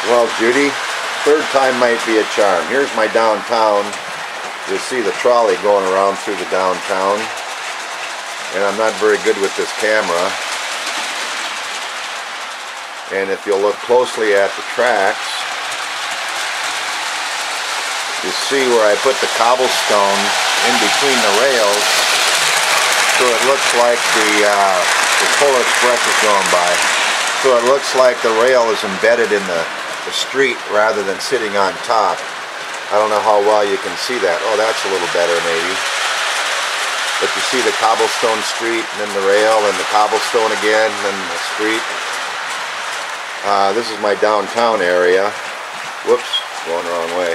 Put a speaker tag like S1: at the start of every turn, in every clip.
S1: Well, Judy, third time might be a charm. Here's my downtown. You'll see the trolley going around through the downtown. And I'm not very good with this camera. And if you'll look closely at the tracks, you see where I put the cobblestone in between the rails, so it looks like the Polar Express is going by. So it looks like the rail is embedded in the street rather than sitting on top. I don't know how well you can see that. Oh, that's a little better maybe. But you see the cobblestone street, and then the rail, and the cobblestone again, and then the street. This is my downtown area. Whoops, going the wrong way.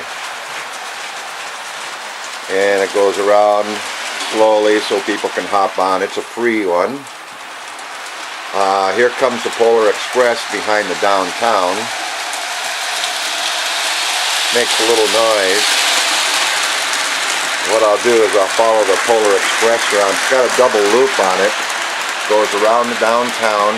S1: And it goes around slowly so people can hop on. It's a free one. Here comes the Polar Express behind the downtown. Makes a little noise. What I'll do is I'll follow the Polar Express around. It's got a double loop on it. Goes around the downtown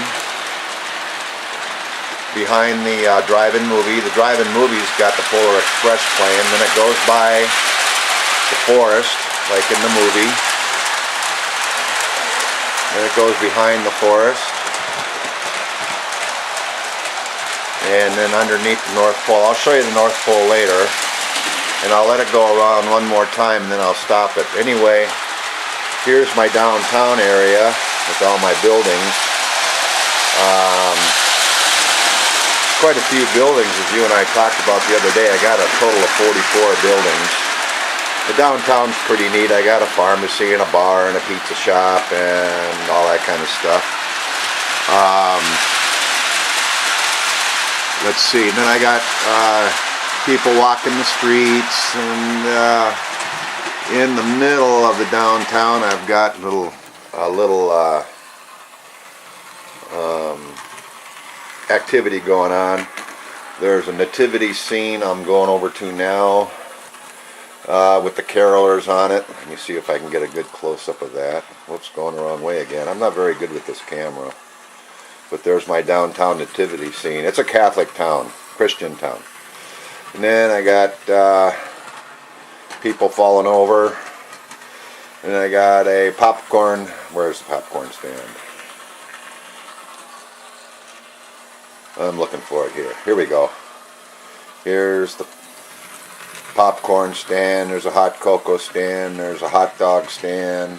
S1: behind the drive-in movie. The drive-in movie's got the Polar Express playing. Then it goes by the forest, like in the movie. Then it goes behind the forest. And then underneath the North Pole. I'll show you the North Pole later. And I'll let it go around one more time and then I'll stop it. Anyway, here's my downtown area with all my buildings. Quite a few buildings, as you and I talked about the other day. I got a total of 44 buildings. The downtown's pretty neat. I got a pharmacy and a bar and a pizza shop and all that kind of stuff. Let's see, and then I got people walking the streets, and in the middle of the downtown I've got a little activity going on. There's a nativity scene I'm going over to now with the carolers on it. Let me see if I can get a good close-up of that. Whoops, going the wrong way again. I'm not very good with this camera. But there's my downtown nativity scene. It's a Catholic town, Christian town. And then I got people falling over. And I got a popcorn. Where's the popcorn stand? I'm looking for it here. Here we go. Here's the popcorn stand. There's a hot cocoa stand. There's a hot dog stand.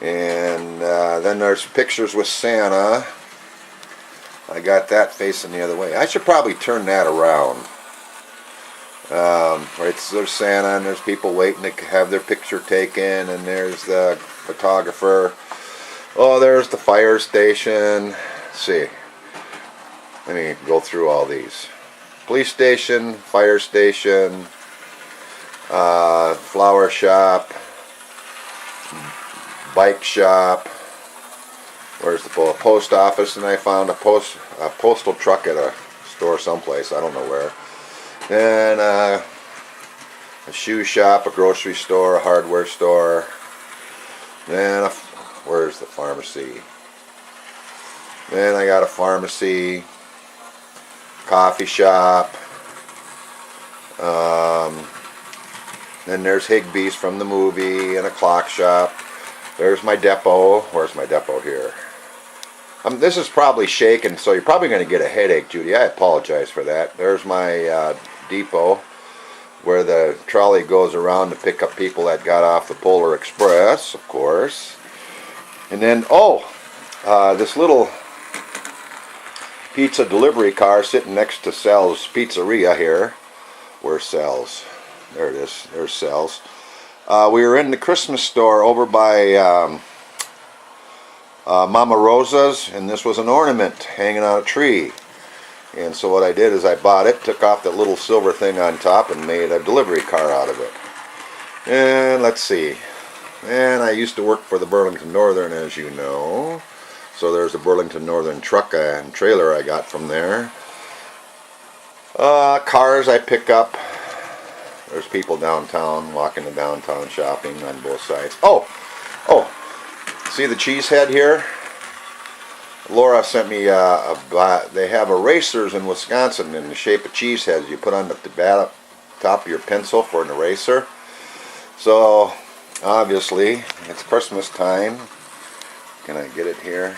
S1: And then there's pictures with Santa. I got that facing the other way. I should probably turn that around. Right, so there's Santa, and there's people waiting to have their picture taken, and there's the photographer. Oh, there's the fire station. Let's see. Let me go through all these. Police station, fire station, flower shop, bike shop. Where's the post office? And I found a postal truck at a store someplace. I don't know where. Then a shoe shop, a grocery store, a hardware store. Then where's the pharmacy? Then I got a pharmacy, coffee shop. Then there's Higbee's from the movie, and a clock shop. There's my depot. Where's my depot here? This is probably shaking, so you're probably going to get a headache, Judy. I apologize for that. There's my depot, where the trolley goes around to pick up people that got off the Polar Express, of course. And then, this little pizza delivery car sitting next to Sal's Pizzeria here. Where's Sal's? There it is. There's Sal's. We were in the Christmas store over by Mama Rosa's, and this was an ornament hanging on a tree. And so what I did is I bought it, took off that little silver thing on top, and made a delivery car out of it. And let's see. And I used to work for the Burlington Northern, as you know. So there's a Burlington Northern truck and trailer I got from there. Cars I pick up. There's people downtown, walking to downtown shopping on both sides. Oh! See the cheese head here? Laura sent me, they have erasers in Wisconsin in the shape of cheese heads you put on the top of your pencil for an eraser. So, obviously, it's Christmas time. Can I get it here?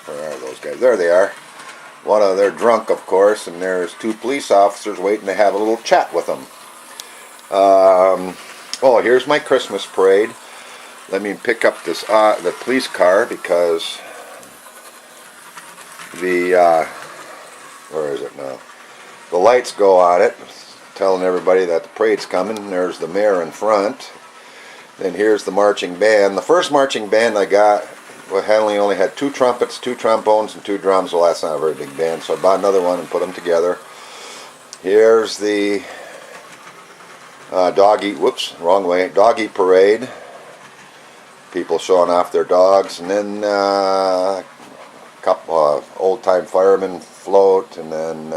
S1: Where are those guys? There they are. They're drunk, of course, and there's two police officers waiting to have a little chat with them. Oh, here's my Christmas parade. Let me pick up this the police car because the where is it now? The lights go on it, telling everybody that the parade's coming. There's the mayor in front. Then here's the marching band. The first marching band I got only had 2 trumpets, 2 trombones, and 2 drums. Well, that's not a very big band, so I bought another one and put them together. Here's the doggy parade. People showing off their dogs, and then a couple old-time firemen float, and then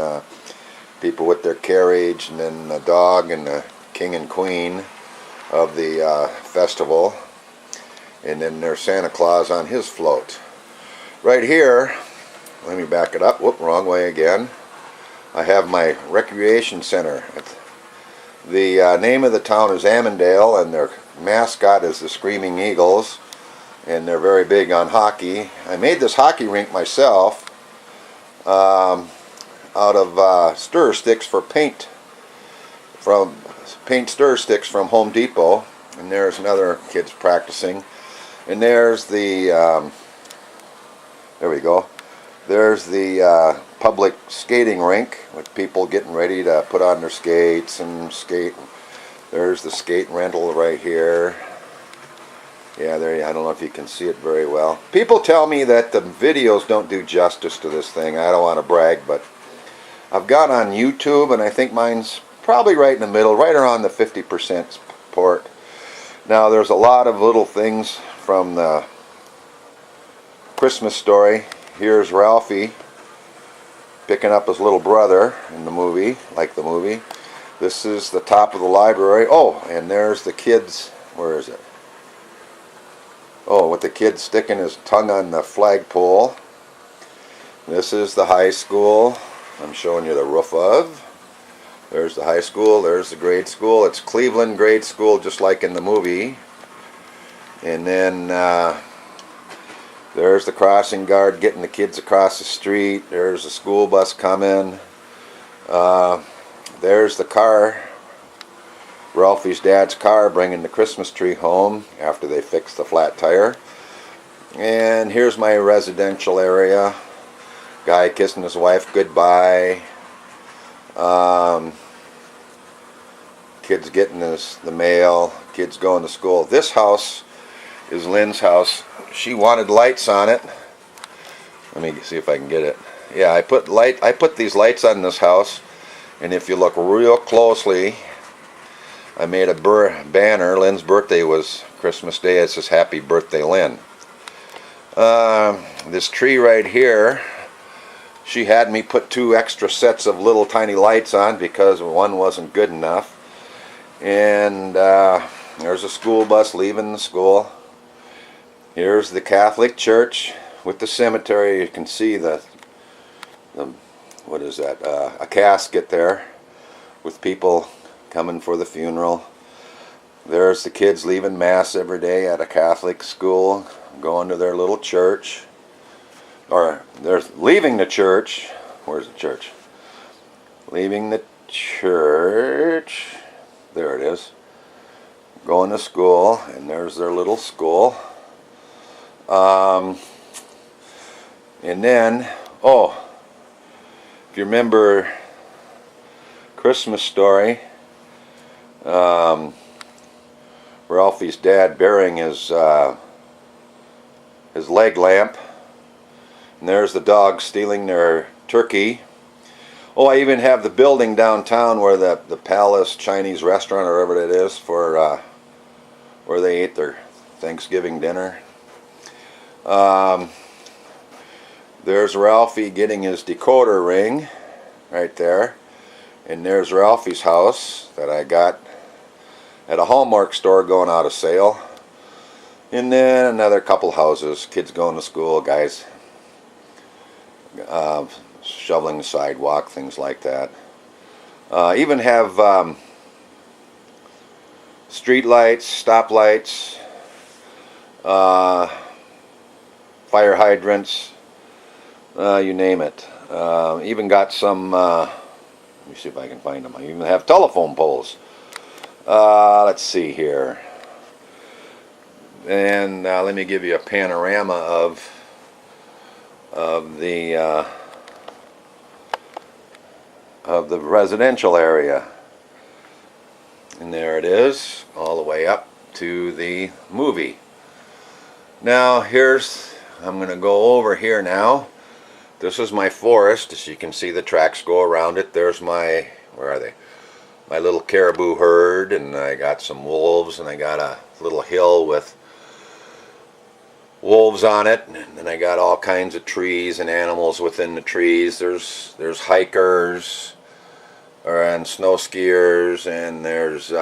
S1: people with their carriage, and then a dog and the king and queen of the festival. And then there's Santa Claus on his float. Right here, let me back it up. Whoop, wrong way again. I have my recreation center. The name of the town is Amundale, and their mascot is the Screaming Eagles, and they're very big on hockey. I made this hockey rink myself out of stir sticks for paint, stir sticks from Home Depot. And there's another kids practicing. And there's the, there we go, there's the public skating rink with people getting ready to put on their skates and skate. There's the skate rental right here. Yeah, there, I don't know if you can see it very well. People tell me that the videos don't do justice to this thing. I don't want to brag, but I've got on YouTube, and I think mine's probably right in the middle, right around the 50% support. Now, there's a lot of little things from the Christmas Story. Here's Ralphie picking up his little brother in the movie, like the movie. This is the top of the library. Oh, and there's the kids. Where is it? Oh, with the kid sticking his tongue on the flagpole. This is the high school I'm showing you the roof of. There's the high school, there's the grade school. It's Cleveland grade school, just like in the movie. And then there's the crossing guard getting the kids across the street. There's a school bus coming. There's the car, Ralphie's dad's car, bringing the Christmas tree home after they fixed the flat tire. And here's my residential area. Guy kissing his wife goodbye. Kids getting the mail. Kids going to school. This house is Lynn's house. She wanted lights on it. Let me see if I can get it. Yeah, I put these lights on this house, and if you look real closely, I made a banner. Lynn's birthday was Christmas Day. It says Happy Birthday, Lynn. This tree right here, she had me put 2 extra sets of little tiny lights on because one wasn't good enough. And there's a school bus leaving the school. Here's the Catholic church with the cemetery. You can see the what is that? A casket there with people coming for the funeral. There's the kids leaving mass every day at a Catholic school, going to their little church. Or they're leaving the church. Where's the church? Leaving the church. There it is. Going to school, and there's their little school. And then, oh, if you remember Christmas Story, Ralphie's dad burying his leg lamp. And there's the dogs stealing their turkey. Oh, I even have the building downtown where the Palace Chinese restaurant, or whatever it is, for where they ate their Thanksgiving dinner. There's Ralphie getting his decoder ring right there. And there's Ralphie's house that I got at a Hallmark store going out of sale. And then another couple houses, kids going to school, guys
S2: shoveling the sidewalk, things like that. Even have street lights, stoplights, fire hydrants, you name it. Even got some, let me see if I can find them. I even have telephone poles. Let's see here. And let me give you a panorama of the residential area. And there it is, all the way up to the movie. Now I'm going to go over here now. This is my forest. As you can see, the tracks go around it. There's my, where are they? My little caribou herd, and I got some wolves, and I got a little hill with wolves on it, and then I got all kinds of trees and animals within the trees. There's hikers and snow skiers, and there's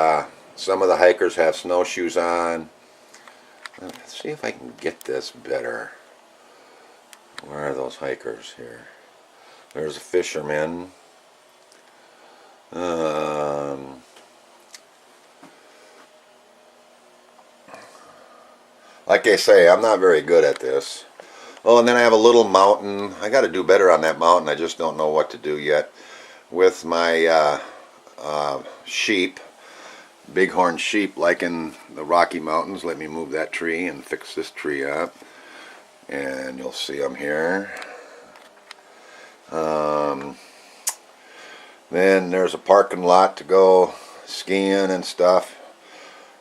S2: some of the hikers have snowshoes on. Let's see if I can get this better. Where are those hikers here? There's a fisherman. Like I say, I'm not very good at this. Oh, and then I have a little mountain. I got to do better on that mountain. I just don't know what to do yet. With my sheep, bighorn sheep, like in the Rocky Mountains. Let me move that tree and fix this tree up. And you'll see them here. Then there's a parking lot to go skiing and stuff.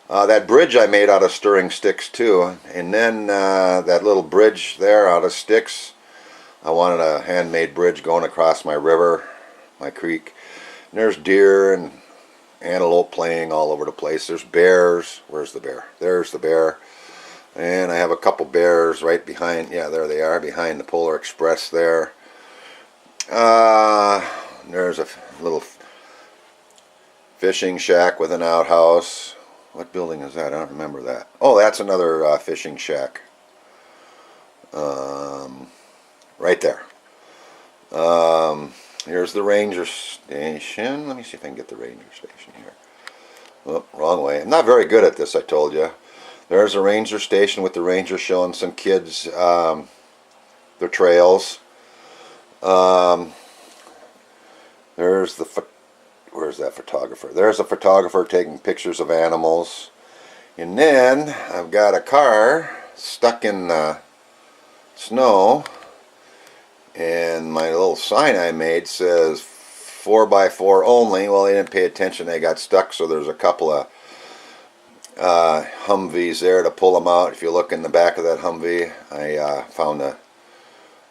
S2: That bridge I made out of stirring sticks too, and then that little bridge there out of sticks, I wanted a handmade bridge going across my river, my creek. And there's deer and antelope playing all over the place. There's bears. Where's the bear? There's the bear. And I have a couple bears right behind, yeah, there they are, behind the Polar Express there. There's a little fishing shack with an outhouse. What building is that? I don't remember that. Oh, that's another fishing shack. Right there. Here's the ranger station. Let me see if I can get the ranger station here. Oh, wrong way. I'm not very good at this, I told you. There's a ranger station with the ranger showing some kids their trails. There's the where's that photographer? There's a photographer taking pictures of animals. And then I've got a car stuck in the snow, and my little sign I made says 4x4 only. Well, they didn't pay attention, they got stuck, so there's a couple of Humvees there to pull them out. If you look in the back of that Humvee,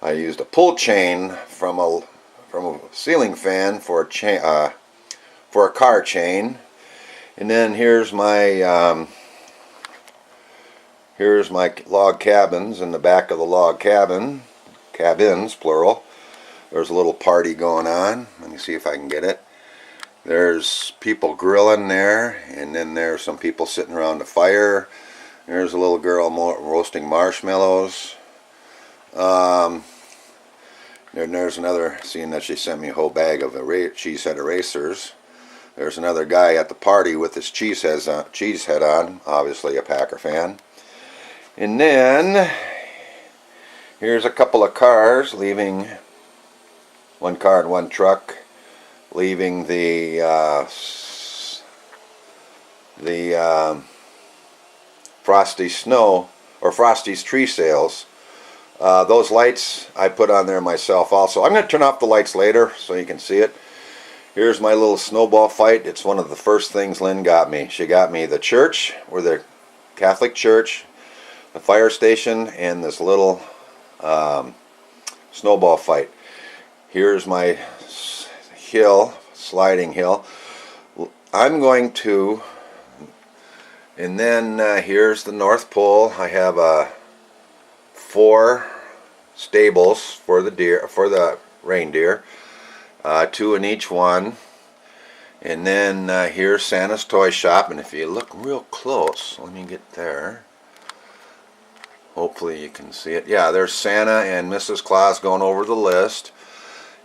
S2: I used a pull chain from a ceiling fan for a chain, for a car chain. And then here's my log cabins. In the back of the log cabin, cabins plural, there's a little party going on. Let me see if I can get it. There's people grilling there, and then there's some people sitting around the fire. There's a little girl roasting marshmallows. Then there's another, seeing that she sent me a whole bag of cheesehead erasers. There's another guy at the party with his cheesehead on, obviously a Packer fan. And then here's a couple of cars leaving, one car and one truck, leaving the Frosty's snow, or Frosty's tree sales. Those lights I put on there myself also. I'm going to turn off the lights later so you can see it. Here's my little snowball fight. It's one of the first things Lynn got me. She got me the church, or the Catholic church, the fire station, and this little snowball fight. Here's my hill, sliding hill. I'm going to, and then here's the North Pole. I have 4 stables for the reindeer, 2 in each one. And then here's Santa's toy shop, and if you look real close, let me get there. Hopefully you can see it. Yeah, there's Santa and Mrs. Claus going over the list.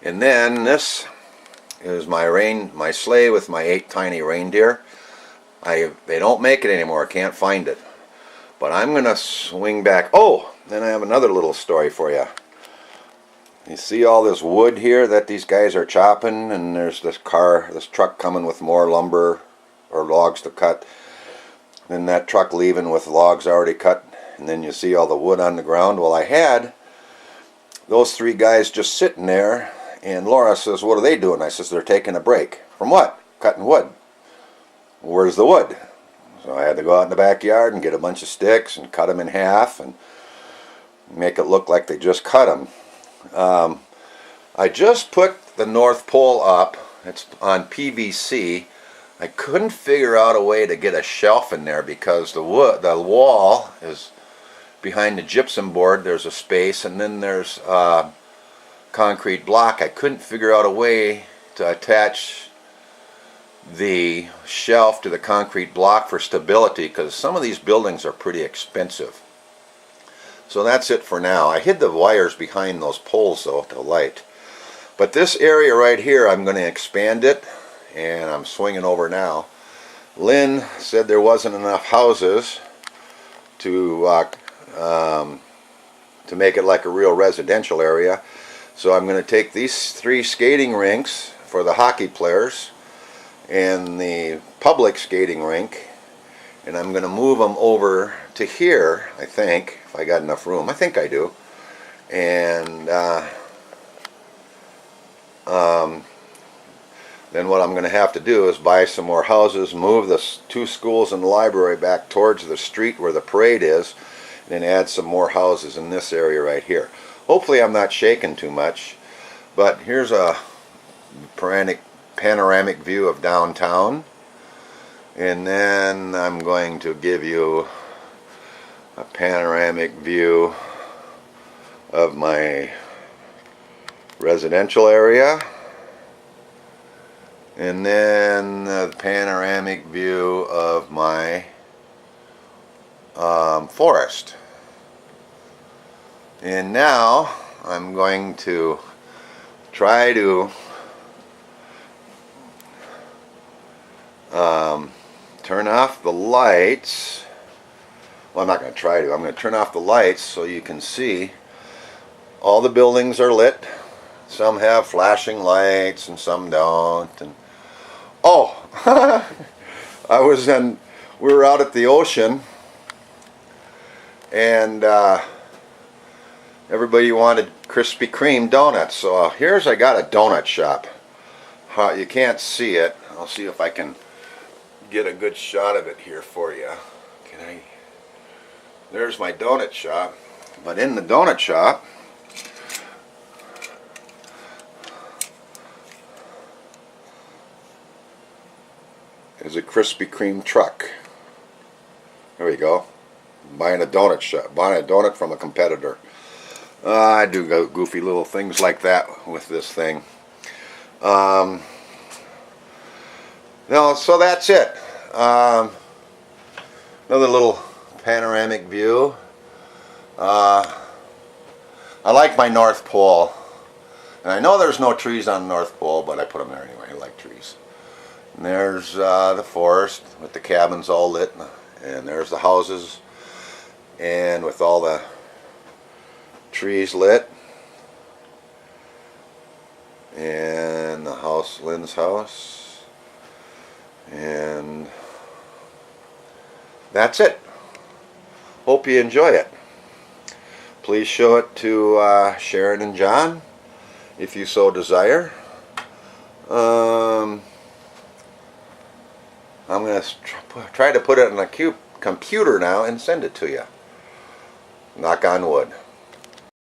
S2: And then this is my sleigh with my 8 tiny reindeer. They don't make it anymore. I can't find it. But I'm going to swing back. Oh, then I have another little story for you. You see all this wood here that these guys are chopping, and there's this truck coming with more lumber or logs to cut. Then that truck leaving with logs already cut, and then you see all the wood on the ground. Well, I had those 3 guys just sitting there, and Laura says, "What are they doing?" I says, "They're taking a break." "From what?" "Cutting wood." "Where's the wood?" So I had to go out in the backyard and get a bunch of sticks and cut them in half and make it look like they just cut them. I just put the North Pole up. It's on PVC. I couldn't figure out a way to get a shelf in there because the wall is behind the gypsum board. There's a space, and then there's a concrete block. I couldn't figure out a way to attach the shelf to the concrete block for stability, because some of these buildings are pretty expensive. So that's it for now. I hid the wires behind those poles though to light. But this area right here, I'm going to expand it, and I'm swinging over now. Lynn said there wasn't enough houses to make it like a real residential area. So I'm going to take these 3 skating rinks for the hockey players and the public skating rink, and I'm going to move them over to here, I think, if I got enough room. I think I do. And then what I'm going to have to do is buy some more houses, move the 2 schools and the library back towards the street where the parade is, and then add some more houses in this area right here. Hopefully I'm not shaking too much, but here's a panoramic view of downtown, and then I'm going to give you a panoramic view of my residential area, and then a panoramic view of my forest. And now I'm going to try to turn off the lights. Well, I'm not going to try to. I'm going to turn off the lights so you can see all the buildings are lit. Some have flashing lights and some don't. And oh, we were out at the ocean, and everybody wanted Krispy Kreme donuts. So I got a donut shop. You can't see it. I'll see if I can get a good shot of it here for you. There's my donut shop. But in the donut shop is a Krispy Kreme truck. There we go. Buying a donut shop, buying a donut from a competitor. I do goofy little things like that with this thing. No, so that's it. Another little panoramic view. I like my North Pole, and I know there's no trees on the North Pole, but I put them there anyway. I like trees. And there's the forest with the cabins all lit, and there's the houses, and with all the trees lit, and the house, Lynn's house. And that's it. Hope you enjoy it. Please show it to Sharon and John if you so desire. I'm going to try to put it on a computer now and send it to you. Knock on wood.